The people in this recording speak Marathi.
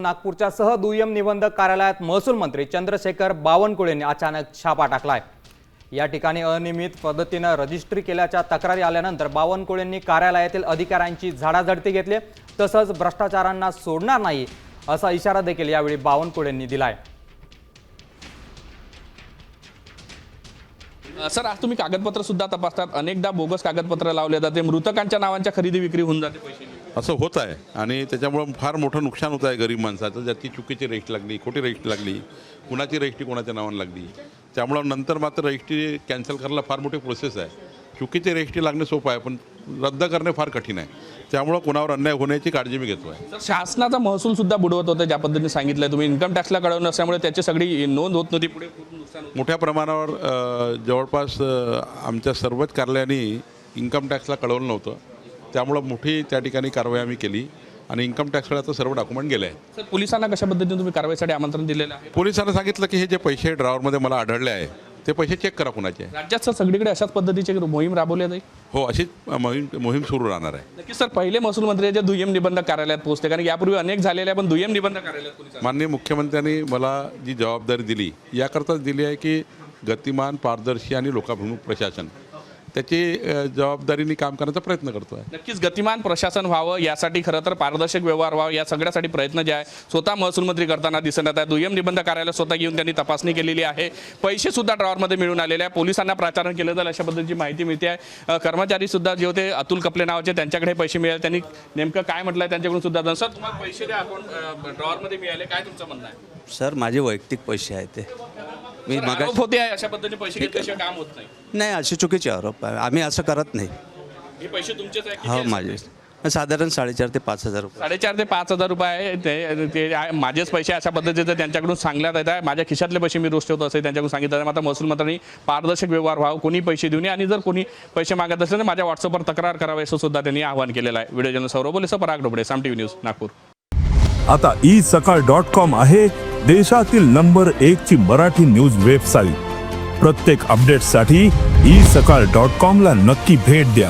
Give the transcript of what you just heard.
नागपूरच्या सह दुय्यम निबंधक कार्यालयात महसूल मंत्री चंद्रशेखर बावनकुळे यांनी अचानक छापा टाकलाय। या ठिकाणी अनियमित पद्धतीने रजिस्ट्री केल्याच्या तक्रारी आल्यानंतर बावनकुळेंनी कार्यालयातील अधिकाऱ्यांची झाडाझडती घेतली, तसंच भ्रष्टाचारांना सोडणार नाही असा इशारा देखील यावेळी बावनकुळेंनी दिलाय। सर, आज तुम्ही कागदपत्र सुद्धा तपासतात, अनेकदा बोगस कागदपत्र लावले जाते, मृतकांच्या नावांच्या खरेदी विक्री होऊन जाते, पैसे असं होत आहे आणि त्याच्यामुळे फार मोठं नुकसान होत आहे गरीब माणसाचं। ज्याची चुकीची रजिस्ट्री लागली, खोटी रजिस्ट्री लागली, कुणाची रजिस्ट्री कोणाच्या नावाने लागली, त्यामुळे नंतर मात्र रजिस्ट्री कॅन्सल करायला फार मोठी प्रोसेस आहे। चुकीची रजिस्ट्री लागणे सोपं आहे, पण रद्द करणे फार कठीण आहे। त्यामुळे कोणावर अन्याय होण्याची काळजी मी घेतो आहे। सर, शासनाचा महसूल सुद्धा बुडवत होते, ज्या पद्धतीने सांगितलं तुम्ही, इन्कम टॅक्सला कळवून नसल्यामुळे त्याची सगळी नोंद होत नव्हती, पुढे खूप नुकसान होतं। मोठ्या प्रमाणावर जवळपास आमच्या सर्वच कार्यालयांनी इन्कम टॅक्सला कळवलं नव्हतं, त्यामुळे मोठी त्या ठिकाणी कारवाई आम्ही केली आणि इन्कम टॅक्सकडे आता सर्व डॉक्युमेंट गेले आहे। सर, पोलिसांना कशा पद्धतीने तुम्ही कारवाईसाठी आमंत्रण दिलेलं आहे? पोलिसांना सांगितलं की हे जे पैसे ड्रॉवरमध्ये मला आढळले आहे ते पैसे चेक करा कुणाचे आहे। राज्यात सर सगळीकडे अशाच पद्धतीची मोहीम राबवली जाईल? हो, अशीच मोहीम सुरू राहणार आहे। नक्कीच सर, पहिले महसूल मंत्र्याच्या दुय्यम निबंधक कार्यालयात पोहोचते, कारण यापूर्वी अनेक झालेल्या पण दुय्यम निबंधक कार्यालयात पोलिसांना माननीय मुख्यमंत्र्यांनी मला जी जबाबदारी दिली याकरताच दिली आहे की गतिमान, पारदर्शी आणि लोकाभिमुख प्रशासन त्याची जबाबदारीने काम करण्याचा प्रयत्न करतो आहे। नक्कीच गतिमान प्रशासन व्हावं, यासाठी खरं तर पारदर्शक व्यवहार व्हावा, या सगळ्यासाठी प्रयत्न जे आहे स्वतः महसूल मंत्री करताना दिसत आहे। दुय्यम निबंधक कार्यालय स्वतः घेऊन त्यांनी तपासणी केलेली आहे, पैसे सुद्धा ड्रॉवरमध्ये मिळून आलेले आहे, पोलिसांना प्राचारण केलं जाईल अशा पद्धतीची माहिती मिळते आहे। कर्मचारी सुद्धा जे होते अतुल कपले नावाचे, त्यांच्याकडे पैसे मिळाले, त्यांनी नेमकं काय म्हटलं आहे त्यांच्याकडून सुद्धा। सर, तुम्हाला पैसे द्या अकाउंट ड्रॉवरमध्ये मिळाले, काय तुमचं म्हणणं आहे? सर, माझे वैयक्तिक पैसे आहेत ते मी आरोप होते आहे अशा पद्धतीने पैसे घेतल्याशिवाय काम होत नाही। असे चुकीचे आरोप आहे, आम्ही असं करत नाही। हे पैसे तुमचेच आहे? हो, माझे साधारण 4,500 ते 5,000 रुपये। 4,500 ते 5,000 रुपये आहे ते माझेच पैसे अशा पद्धतीचं त्यांच्याकडून सांगण्यात येत आहे। माझ्या खिशातले पैसे मी रोज ठेवतो असे त्यांच्याकडून सांगितलं आहे। मात्र महसूल मंत्र्यांनी पारदर्शक व्यवहार व्हावा, कोणी पैसे देऊ नये आणि जर कोणी पैसे मागत असेल तर माझ्या व्हॉट्सअपवर तक्रार करावी असं सुद्धा त्यांनी आवाहन केलेलं आहे। व्हिडिओ जर्नलिस्ट सौरभ बोलेसह पराग डोबळे, साम टीव्ही न्यूज, नागपूर। आता isakal.com आहे देशातील नंबर 1 ची मराठी न्यूज वेबसाईट। प्रत्येक अपडेटसाठी isakal.com ला नक्की भेट द्या।